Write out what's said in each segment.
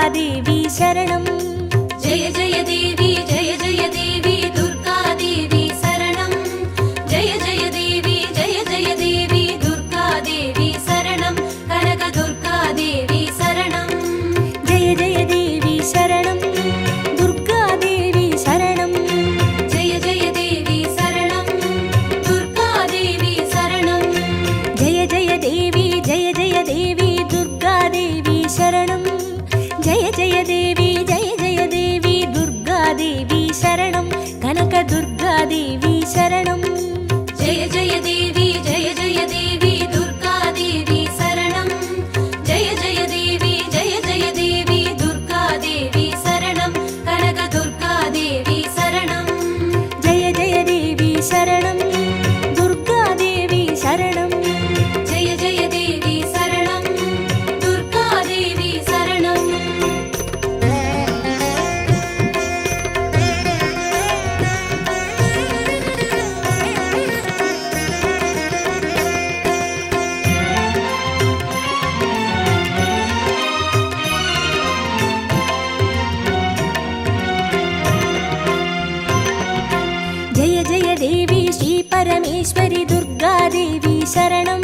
दुर्गादेवी शरणं जय जय देवी दुर्गादेवी शरणं जय जय देवी दुर्गादेवी शरणं कनक दुर्गादेवी शरणं जय जय देवी शरणं दुर्गादेवी शरणं जय जय देवी शरणं दुर्गादेवी शरणं जय जय देवी दुर्गादेवी शरणं जय जय देवी दुर्गादेवी शरणं कनक दुर्गादेवी शरणं जय जय देवी दुर्गादेवी शरणं जय जय देवी दुर्गादेवी शरणं कनक दुर्गादेवी शरणं जय जय देवी शरणं दुर्गादेवी शरणं जय जय देवी शरणं दुर्गादेवी शरणं जय जय देवी श्री परमेश्वरी दुर्गादेवी शरणं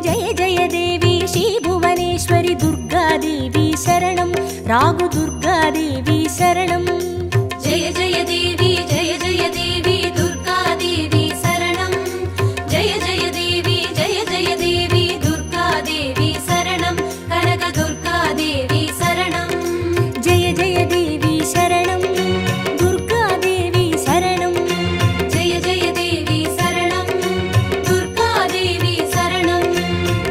जय जय देवी श्री भुवनेश्वरी दुर्गादेवी शरणं रागु दुर्गादेवी शरणं जय जय देवी दुर्गादेवी शरणं जय जय देवी दुर्गादेवी शरणं कनक दुर्गादेवी शरणं जय जय देवी शरणं दुर्गादेवी शरणं जय जय देवी शरणं दुर्गादेवी शरणं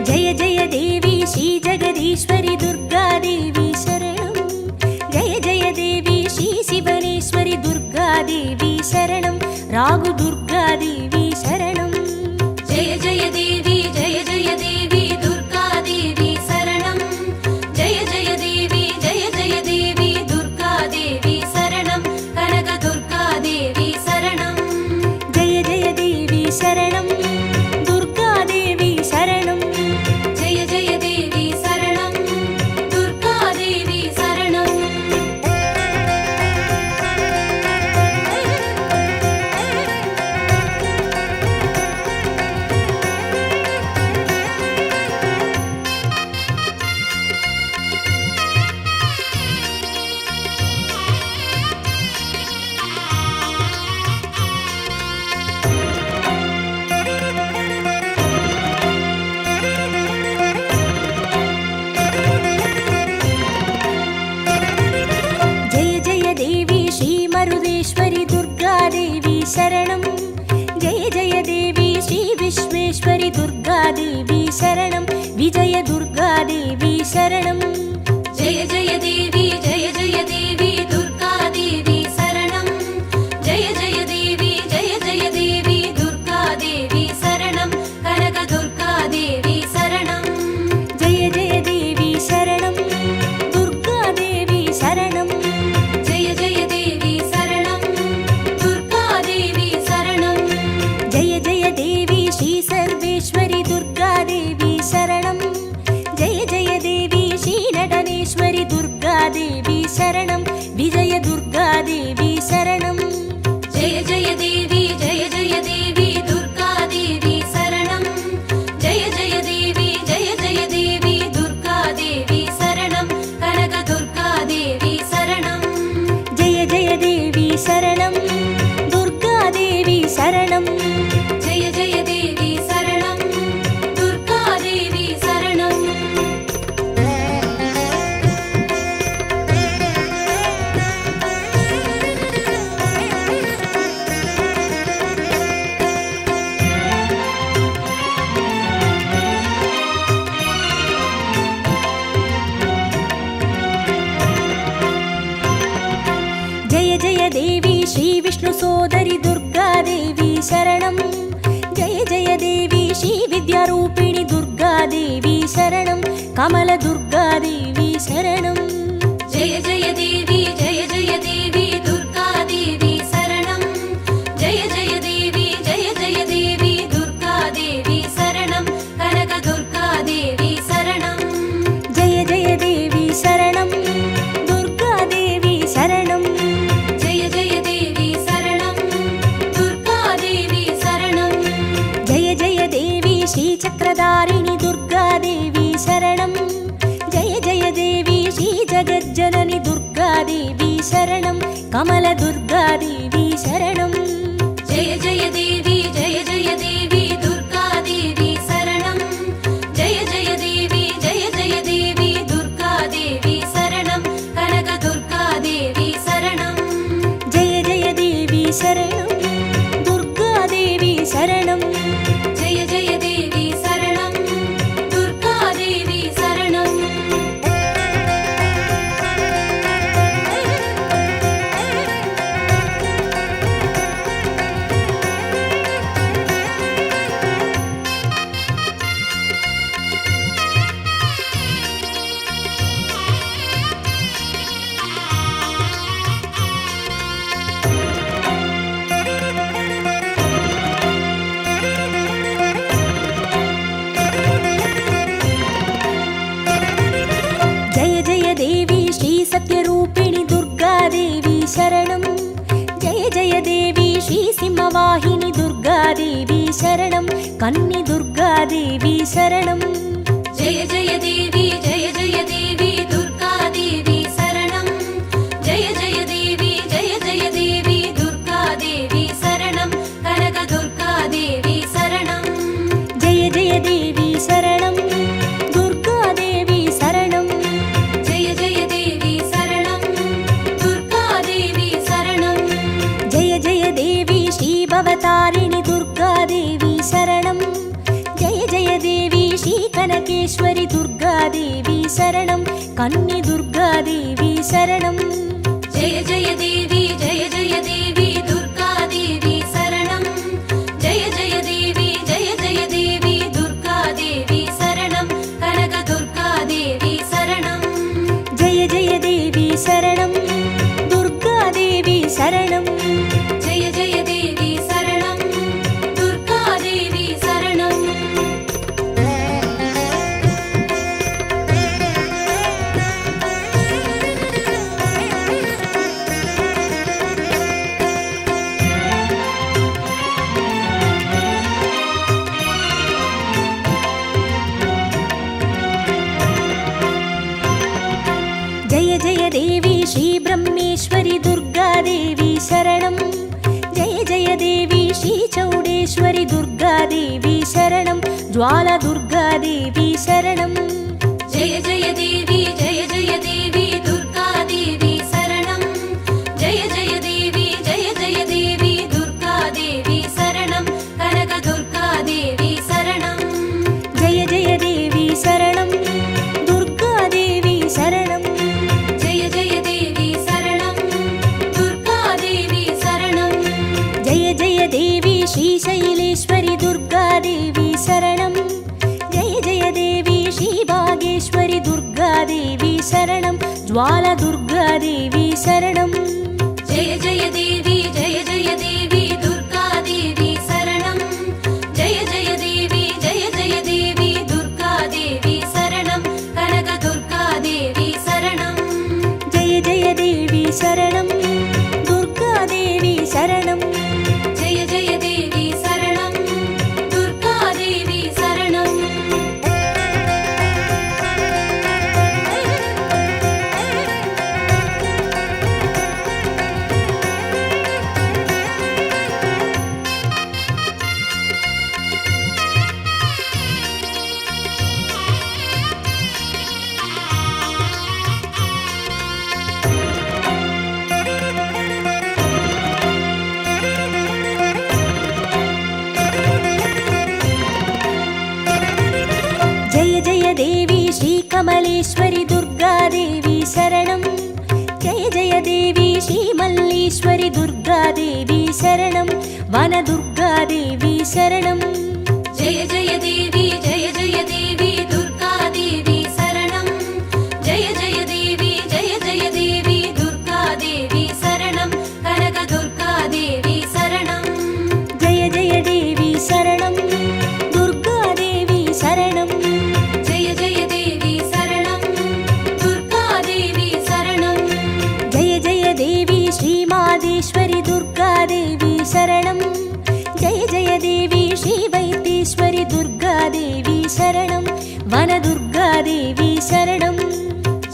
जय जय देवी श्री जगदीश्वरी दुर्गादेवी शरणं जय जय देवी श्री शिवनेश्वरी दुर्गादेवी शरणं रागु दुर्गादेवी शरणं जय जय देवी दुर्गादेवी शरणं जय जय देवी दुर्गादेवी शरणं कनक दुर्गादेवी शरणं जय जय देवी शरणं दुर्गादेवी शरणं जय जय देवी शरणं दुर्गादेवी शरणं जय जय देवी श्री मरुदेश्वरी दुर्गादेवी शरणं जय जय देवी श्री विश्वेश्वरी दुर्गादेवी शरणं विजय दुर्गादेवी शरणं जय जय देवी दुर्गादेवी शरणं जय जय देवी दुर्गादेवी शरणं कनक दुर्गादेवी शरणं जय जय देवी शरणं दुर्गादेवी शरणं जय जय देवी शरणं दुर्गादेवी शरणं जय जय देवी श्री सर्वेश्वरी दुर्गादेवी शरणं जय जय देवी श्री नटनेश्वरी दुर्गादेवी शरणं विजय दुर्गादेवी शरणं जय जय देवी दुर्गादेवी शरणं जय जय देवी दुर्गादेवी शरणं कनक दुर्गादेवी शरणं जय जय देवी शरणं दुर्गादेवी शरणं जय जय देवी शरणं दुर्गादेवी शरणं जय जय देवी श्री विष्णु सोदरी दुर्गादेवी शरणं जय जय देवी श्री विद्यारूपिणी दुर्गादेवी शरणं कमल दुर्गादेवी शरणं जय जय देवी दुर्गादेवी शरणं जय जय देवी दुर्गादेवी शरणं कनक दुर्गादेवी शरणं जय जय देवी शरणं கமல துர்கா தேவி சரணம். ஜெய ஜெய தேவி ஜெய ஜெய தேவி துர்கா தேவி சரணம். ஜெய ஜெய தேவி ஜெய ஜெய தேவி துர்கா தேவி சரணம். கனக துர்கா தேவி சரணம். ஜெய ஜெய தேவி சரணம். துர்கா தேவி சரணம். ஜெய ஜெய தேவி சரணம். துர்கா தேவி சரணம். ஜெய ஜெய தேவி ஸ்ரீ சத்யரூபிணி துர்கா தேவி சரணம். ஜெய ஜெய தேவி ஸ்ரீ சிம்மவாகினி துர்கா தேவி சரணம். கன்னி துர்கா தேவி சரணம். ஜெய ஜெய தேவி ஜெய ஜெய தேவி துர்கா தேவி சரணம். ஜெய ஜெய தேவி ஜெய ஜெய தேவி துர்கா தேவி சரணம். கனக துர்கா தேவி சரணம். ஜெய ஜெய தேவி சரணம். துர்கா தேவி சரணம். ஜெய ஜெய தேவி சரணம். துர்கா தேவி சரணம். ஜெய ஜெய தேவி ஸ்ரீ பவதாரிணி துர்கா தேவி சரணம். ஜெய ஜெய தேவி ஸ்ரீ கனகேஸ்வரி துர்கா தேவி சரணம். கன்னி துர்கா தேவி சரணம். ஜெய ஜெய தேவி ஜெய ஜெய தேவி துர்கா தேவி சரணம். ஜெய ஜெய தேவி ஜெய ஜெய தேவி துர்கா தேவி சரணம். கனக துர்கா தேவி சரணம். ஜெய ஜெய தேவி சரணம். துர்கா தேவி சரணம். ஜெய ஜெய தேவி சரணம். துர்கா தேவி சரணம். ஜெய ஜெய தேவி ஸ்ரீ பிரம்மேஸ்வரி துர்கா தேவி சரணம். ஜெய ஜெய தேவி ஸ்ரீ சௌடேஸ்வரி துர்கா தேவி சரணம். ஜுவால துர்கா தேவி சரணம். ஜெய ஜெய தேவி ஜெய ஜெய தேவி துர்கா தேவி சரணம். ஜெய ஜெய தேவி ஜெய ஜெய தேவி துர்கா தேவி சரணம். கனக துர்கா தேவி சரணம். ஜெய ஜெய தேவி சரணம். துர்கா தேவி சரணம். ஜெய ஜெய தேவி சரணம். துர்கா தேவி சரணம். ஜெய ஜெய தேவி ஸ்ரீ சைலேஸ்வரி துர்கா தேவி சரணம். ஜெய ஜெய தேவி ஸ்ரீ பாகேஸ்வரி துர்கா தேவி சரணம். ஜுவால துர்கா தேவி சரணம். ஜெய ஜெய தேவி ஜெய ஜெய தேவி துர்கா தேவி சரணம். ஜெய ஜெய தேவி ஜெய ஜெய தேவி துர்கா தேவி சரணம். கனக துர்கா தேவி சரணம். ஜெய ஜெய தேவி சரணம். துர்கா தேவி சரணம். ஜெய ஜெய தேவி சரணம். துர்கா தேவி சரணம். ஜெய ஜெய தேவி ஸ்ரீ கமலேஸ்வரி துர்கா தேவி சரணம். ஜெய ஜெய தேவி ஸ்ரீ மல்லீஸ்வரி துர்கா தேவி சரணம். வன துர்கா தேவி சரணம். ஜெய ஜெய தேவி ஜெய ஜெய தேவி துர்கா தேவி சரணம். ஜெய ஜெய தேவி ஜெய ஜெய தேவி துர்கா தேவி சரணம். கனக துர்கா தேவி சரணம். ஜெய ஜெய தேவி சரணம். துர்கா தேவி சரணம். ஜெய ஜெய தேவி சரணம். துர்கா தேவி சரணம். ஜெய ஜெய தேவி ஸ்ரீ மாதேஸ்வரி துர்கா தேவி சரணம். ஜெய ஜெய தேவி ஸ்ரீ வைத்தீஸ்வரி துர்கா தேவி சரணம். வன துர்கா தேவி சரணம்.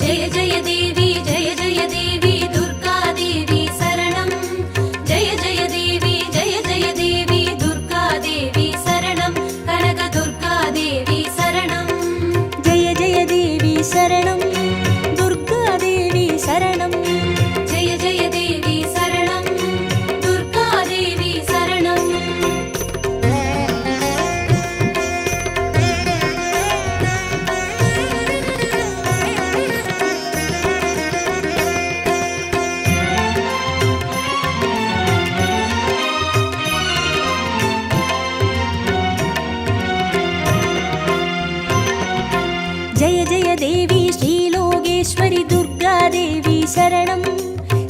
ஜெய ஜெய தேவி ஜெய ஜெய தேவி துர்கா தேவி சரணம். शरणं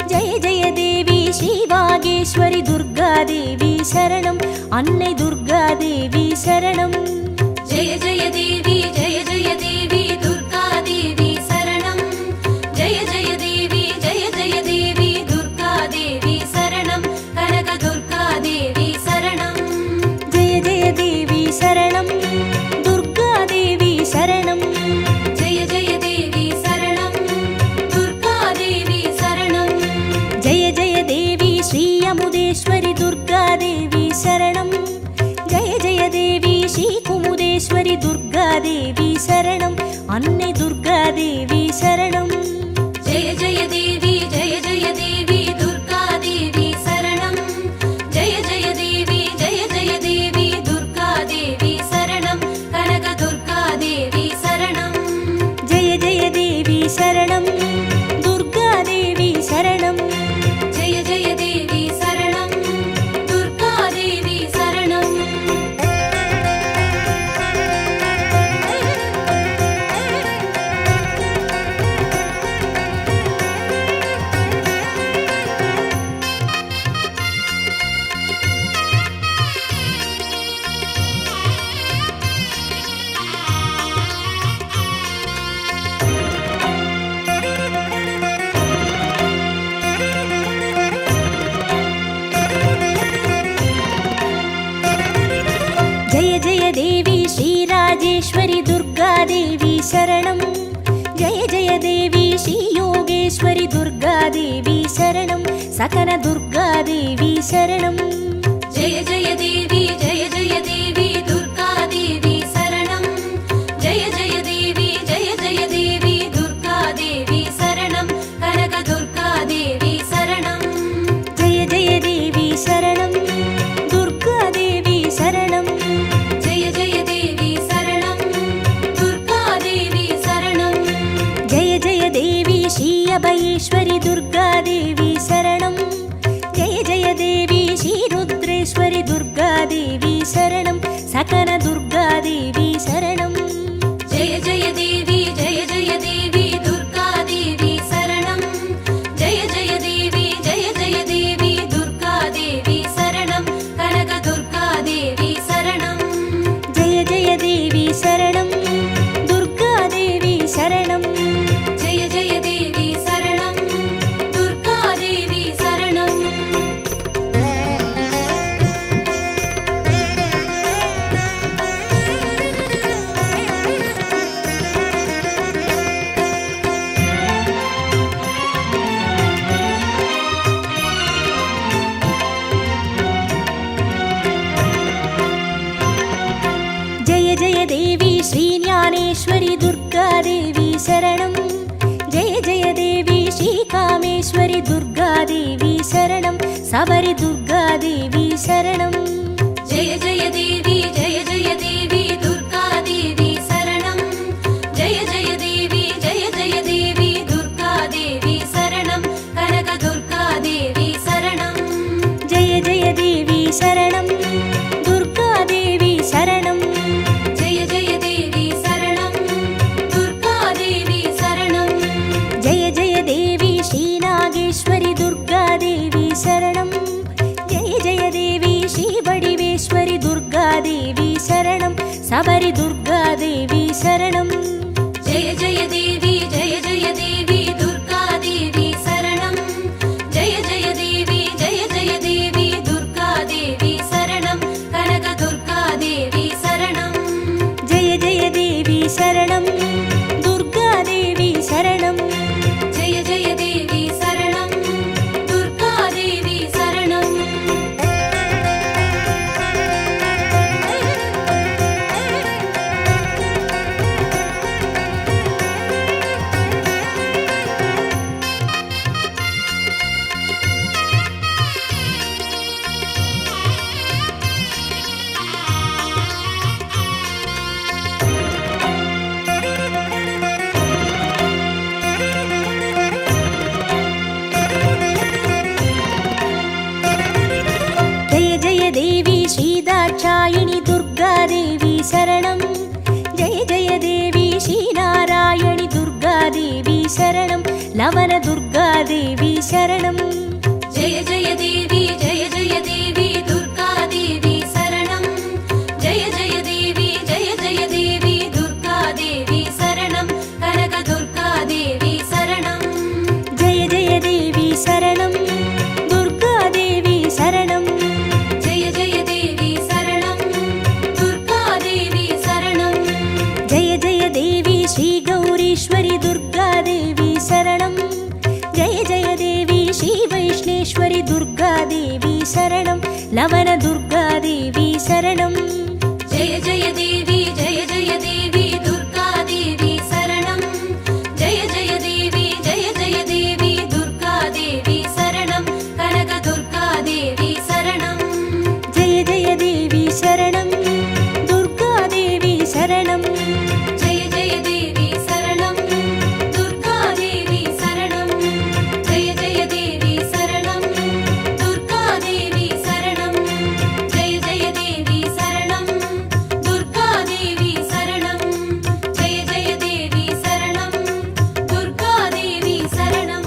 जय जय देवी श्रीवागेश्वरि दुर्गादेवी शरणं अन्नै दुर्गादेवी शरणं जय जय देवी दुर्गादेवी शरणं जय जय देवी दुर्गादेवी शरणं कनकदुर्गादेवी शरणं जय जय देवी शरणं दुर्गादेवी शरणं जय जय देवी शरणं दुर्गादेवी शरणं जय जय देवी श्री अमुदेश्वरि दुर्गादेवी शरणं जय जय देवी श्री कुमुदेश्वरि दुर्गादेवी शरणं अन्नै दुर्गादेवी शरणं जय जय देवी दुर्गादेवी शरणं जय जय देवी दुर्गादेवी शरणं कनकदुर्गादेवी शरणं जय जय देवी शरणं दुर्गादेवी शरणं जय जय देवी शरणं दुर्गादेवी शरणं जय जय देवी श्रीराजेश्वरि दुर्गादेवी शरणं जय जय देवी श्रीयोगेश्वरि दुर्गादेवी शरणं सकल दुर्गादेवी शरणं जय जय देवी दुर्गादेवी शरणं जय जय देवी दुर्गादेवी शरणं कनकदुर्गादेवी शरणं जय जय देवी शरणं दुर्गादेवी शरणं जय जय देवी शरणं दुर्गादेवी शरणं जय जय देवी श्री अभयेश्वरि दुर्गादेवी शरणं जय जय देवी श्री रुद्रेश्वरि दुर्गादेवी शरणं सकल दुर्गादेवी शरणं जय जय देवी दुर्गादेवी शरणं जय जय देवी दुर्गादेवी शरणं कनकदुर्गादेवी शरणं जय जय देवी शरणं दुर्गादेवी शरणं जय जय देवी शरणं दुर्गादेवी शरणं जय जय देवी श्रीज्ञानेश्वरि दुर्गादेवी शरणं जय जय देवी श्रीकामेश्वरि दुर्गादेवी शरणं सबरि दुर्गादेवी शरणं जय जय देवी दुर्गादेवी शरणं जय जय देवी दुर्गादेवी शरणं कनकदुर्गादेवी शरणं जय जय देवी शरणं दुर्गादेवी शरणं जय जय देवी शरणं दुर्गादेवी शरणं जय जय देवी श्रीनागेश्वरि दुर्गादेवी शरणं जय जय देवी श्रीवडिवेश्वरि दुर्गादेवी शरणं सबरि दुर्गादेवी शरणं जय जय देवी दुर्गादेवी शरणं जय जय देवी दुर्गादेवी शरणं कनकदुर्गादेवी शरणं जय जय देवी शरणं दुर्गादेवी शरणं जय जय देवी शरणं दुर्गादेवी शरणं देवी श्रीदाक्षायिणी दुर्गादेवी शरणं जय जय देवी श्रीनारायणि दुर्गा दुर्गादेवी शरणं लवनदुर्गादेवी शरणं जय जय देवी दुर्गादेवी शरणं जय जय देवी दुर्गादेवी शरणं कनकदुर्गादेवी शरणं जय जय देवी शरणं दुर्गादेवी शरणं जय जय देवी शरणं दुर्गादेवी शरणं जय जय देवी श्रीगौरीश्वरि दुर्गादेवी शरणं जय जय देवी श्रीवैष्णेश्वरि दुर्गादेवी शरणं लवनदुर्गादेवी शरणं जय जय देवी दुर्गादेवी शरणं जय जय देवी दुर्गादेवी शरणं कनकदुर्गादेवी शरणं जय जय देवी शरणं दुर्गादेवी शरणं जय जय देवी शरणं दुर्गादेवी शरणं जय जय देवी शरणं दुर्गादेवी शरणं जय जय देवी शरणं दुर्गादेवी शरणं जय जय देवी शरणं दुर्गादेवी शरणं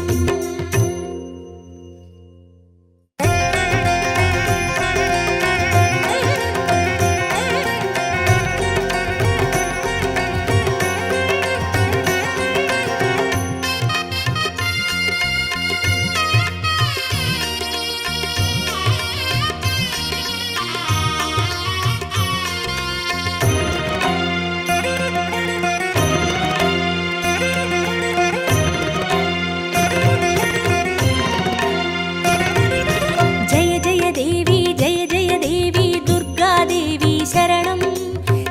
जय जय देवी दुर्गादेवी शरणं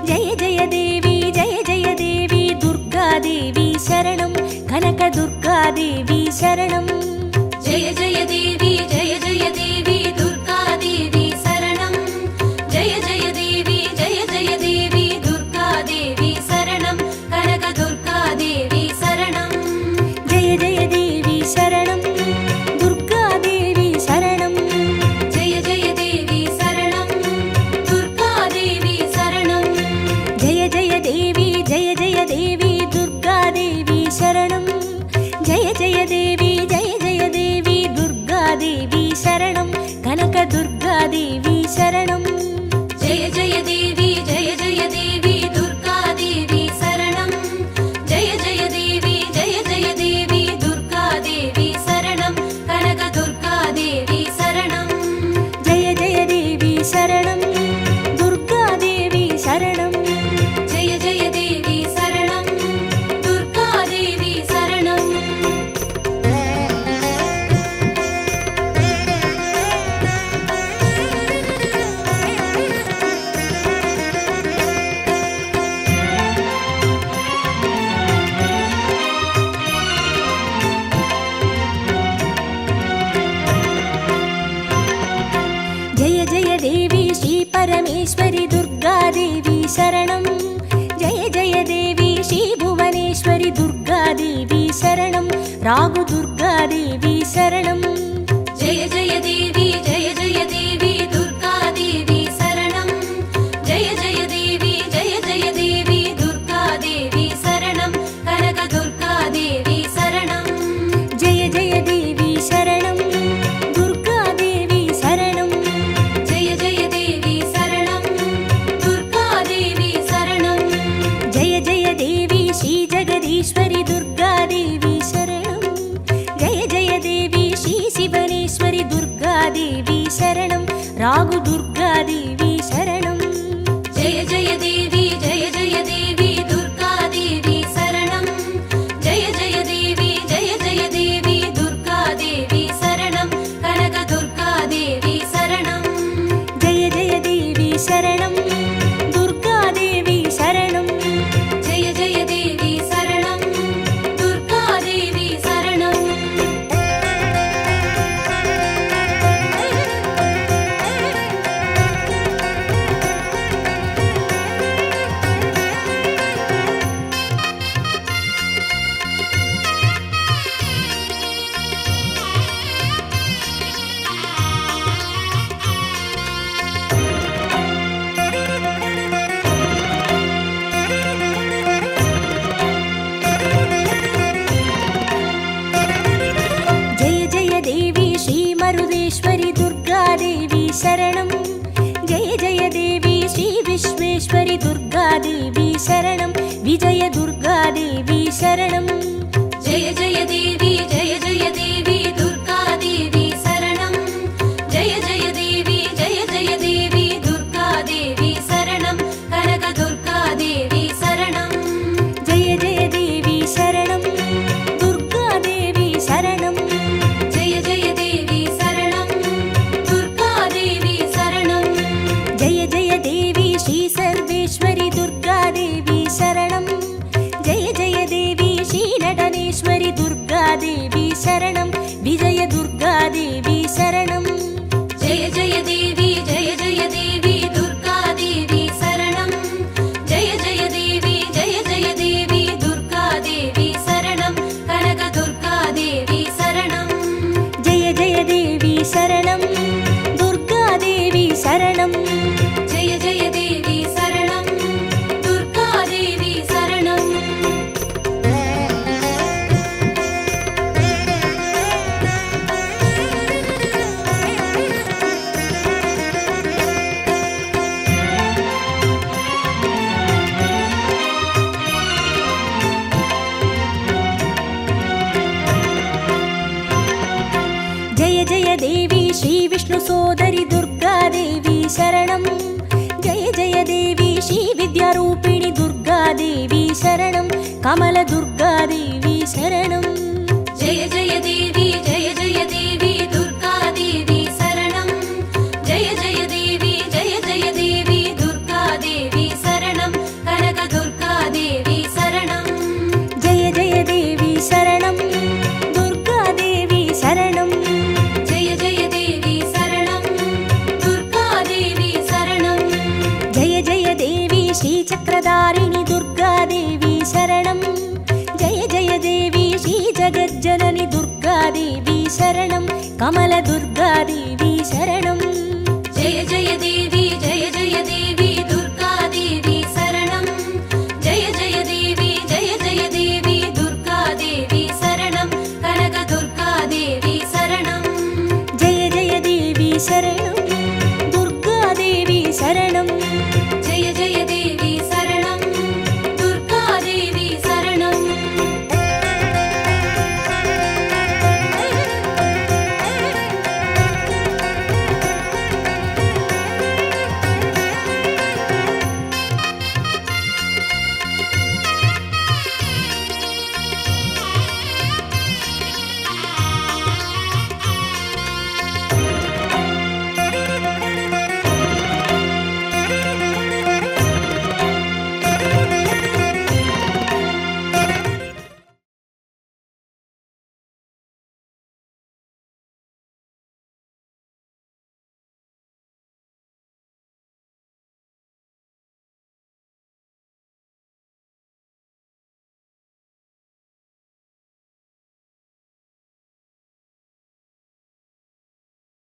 जय जय देवी दुर्गादेवी शरणं कनकदुर्गादेवी शरणं जय जय देवी दुर्गादेवी शरणं जय जय देवी दुर्गादेवी शरणं कनकदुर्गादेवी शरणं जय जय देवी शरणं दुर्गादेवी शरणं जय जय देवी शरणं दुर्गादेवी शरणं जय जय देवी दुर्गादेवी शरणं जय जय देवी दुर्गादेवी शरणं कनकदुर्गादेवी शरणं जय जय देवी दुर्गादेवी शरणं जय जय देवी दुर्गादेवी शरणं कनकदुर्गादेवी शरणं जय जय देवी शरणं दुर्गादेवी शरणं जय जय देवी शरणं दुर्गादेवी शरणं जय जय देवी श्री परमेश्वरि दुर्गादेवी शरणं जय जय देवी श्री भुवनेश्वरि दुर्गादेवी शरणं रागु दुर्गादेवी शरणं जय जय देवी दुर्गादेवी शरणं जय जय देवी दुर्गादेवी शरणं कनकदुर्गादेवी शरणं जय जय देवी शरणं दुर्गादेवी शरणं जय जय देवी शरणं दुर्गादेवी शरणं जय जय देवी श्री जगदीश्वरि दुर्गादेवी शरणं जय जय देवी श्री शिवनेश्वरि दुर्गादेवी शरणं रागु दुर्गादेवी शरणं जय जय देवी दुर्गादेवी शरणं जय जय देवी दुर्गादेवी शरणं कनकदुर्गादेवी शरणं जय जय देवी शरणं दुर्गादेवी शरणं जय जय देवी शरणं दुर्गादेवी शरणं शरणं जय जय देवी श्री विश्वेश्वरि दुर्गा देवी शरणं विजय दुर्गा देवी शरणं जय जय देवी दुर्गा देवी शरणं जय जय देवी दुर्गा देवी शरणं कनक दुर्गा देवी शरणं जय जय देवी शरणं दुर्गा देवी शरणं जय जय देवी शरणं दुर्गा देवी शरणं जय जय देवी श्री सर्वेश्वरि दुर्गा देवी शरणं जय जय देवी श्री नटनेश्वरि दुर्गा देवी शरणं विजय दुर्गा देवी शरणं जय जय देवी दुर्गा देवी शरणं जय जय देवी दुर्गा देवी शरणं कनक दुर्गा देवी शरणं जय जय देवी शरणं दुर्गा देवी शरणं जय जय देवी शरणं दुर्गा देवी शरणं जय जय देवी श्री विष्णु सोदरि दुर्गा देवी शरणं जय जय देवी श्री विद्यारूपिणि दुर्गा देवी शरणं कमल दुर्गा देवी शरणं जय जय देवी दुर्गा देवी शरणं जय जय देवी दुर्गा देवी शरणं कनक दुर्गा देवी शरणं जय जय देवी शरणं दुर्गा देवी शरणं जय जय देवी शरणं दुर्गा देवी शरणं जय जय देवी श्री चक्रधारिणि दुर्गा देवी शरणं जय जय देवी श्री जगज्जननि दुर्गा देवी शरणं कमल दुर्गा देवी शरणं जय जय देवी दुर्गा देवी शरणं जय जय देवी दुर्गा देवी शरणं कनक दुर्गा देवी शरणं जय जय देवी शरणं